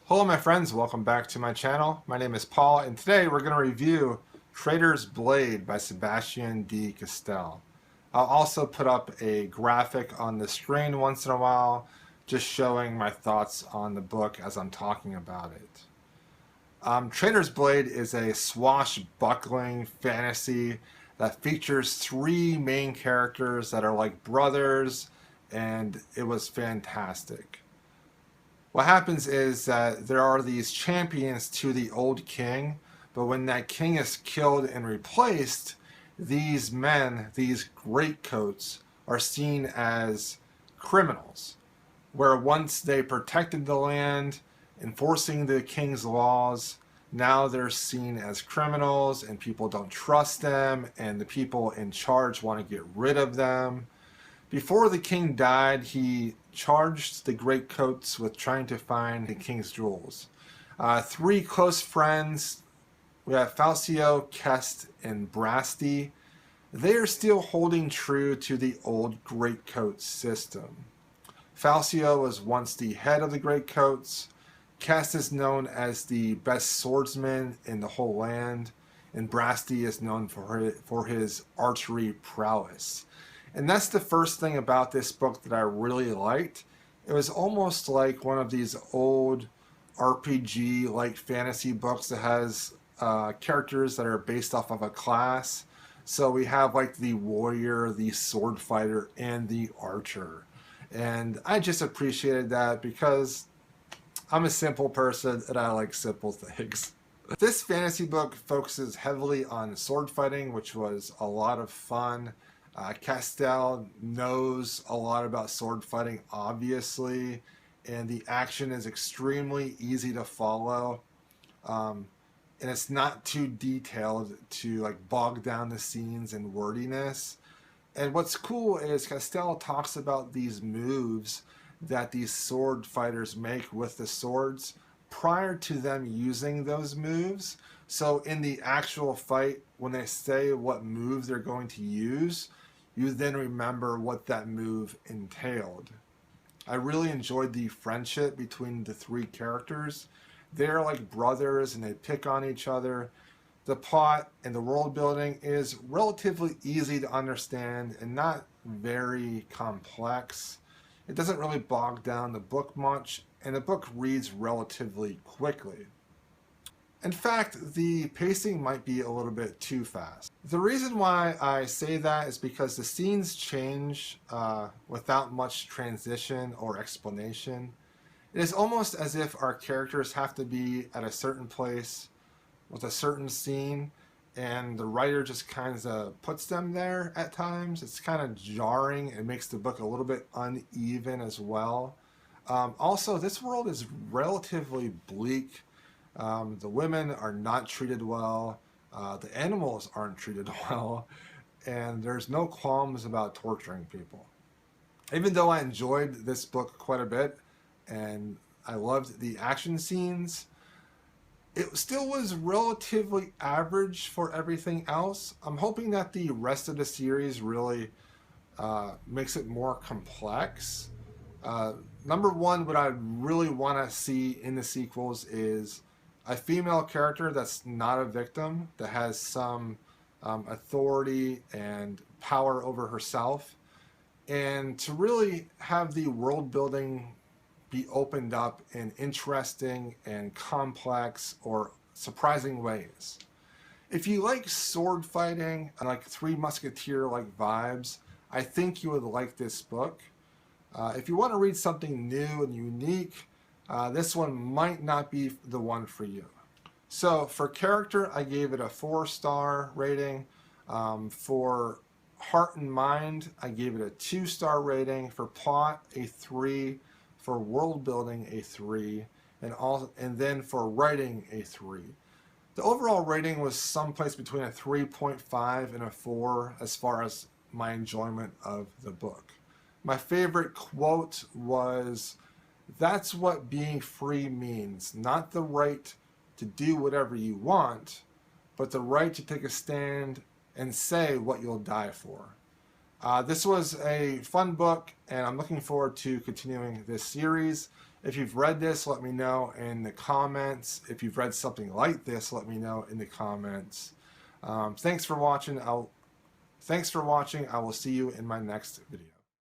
Hello my friends, welcome back to my channel. My name is Paul and today we're going to review Traitor's Blade by Sebastien de Castell. I'll also put up a graphic on the screen once in a while just showing my thoughts on the book as I'm talking about it. Traitor's Blade is a swashbuckling fantasy that features three main characters that are like brothers, and it was fantastic. What happens is that there are these champions to the old king, but when that king is killed and replaced, these men, these greatcoats, are seen as criminals. Where once they protected the land, enforcing the king's laws, now they're seen as criminals and people don't trust them, and the people in charge want to get rid of them. Before the king died, he charged the greatcoats with trying to find the king's jewels. Three close friends, we have Falcio, Kest, and Brasti. They are still holding true to the old greatcoat system. Falcio was once the head of the greatcoats. Kest is known as the best swordsman in the whole land, and Brasti is known for his archery prowess. And that's the first thing about this book that I really liked. It was almost like one of these old RPG-like fantasy books that has characters that are based off of a class. So we have like the warrior, the sword fighter, and the archer. And I just appreciated that because I'm a simple person and I like simple things. This fantasy book focuses heavily on sword fighting, which was a lot of fun. Castell knows a lot about sword fighting, obviously, and the action is extremely easy to follow. And it's not too detailed to like bog down the scenes and wordiness. And what's cool is Castell talks about these moves that these sword fighters make with the swords prior to them using those moves. So in the actual fight, when they say what move they're going to use, you then remember what that move entailed. I really enjoyed the friendship between the three characters. They're like brothers and they pick on each other. The plot and the world building is relatively easy to understand and not very complex. It doesn't really bog down the book much, and the book reads relatively quickly. In fact, the pacing might be a little bit too fast. The reason why I say that is because the scenes change without much transition or explanation. It is almost as if our characters have to be at a certain place with a certain scene, and the writer just kind of puts them there at times. It's kind of jarring. It makes the book a little bit uneven as well. Also, this world is relatively bleak. The women are not treated well. The animals aren't treated well. And there's no qualms about torturing people. Even though I enjoyed this book quite a bit and I loved the action scenes, it still was relatively average for everything else. I'm hoping that the rest of the series really makes it more complex. Number one, what I really want to see in the sequels is a female character that's not a victim, that has some authority and power over herself, and to really have the world building be opened up in interesting and complex or surprising ways. If you like sword fighting and like Three Musketeer like vibes, I think you would like this book. If you want to read something new and unique, this one might not be the one for you. So for character, I gave it a 4-star rating. For heart and mind, I gave it a 2-star rating. For plot, a 3. For world building, a 3. And then for writing, a 3. The overall rating was someplace between a 3.5 and a 4 as far as my enjoyment of the book. My favorite quote was, "That's what being free means, not the right to do whatever you want, but the right to take a stand and say what you'll die for." This was a fun book, and I'm looking forward to continuing this series. If you've read this, let me know in the comments. If you've read something like this, let me know in the comments. Thanks for watching. I will see you in my next video.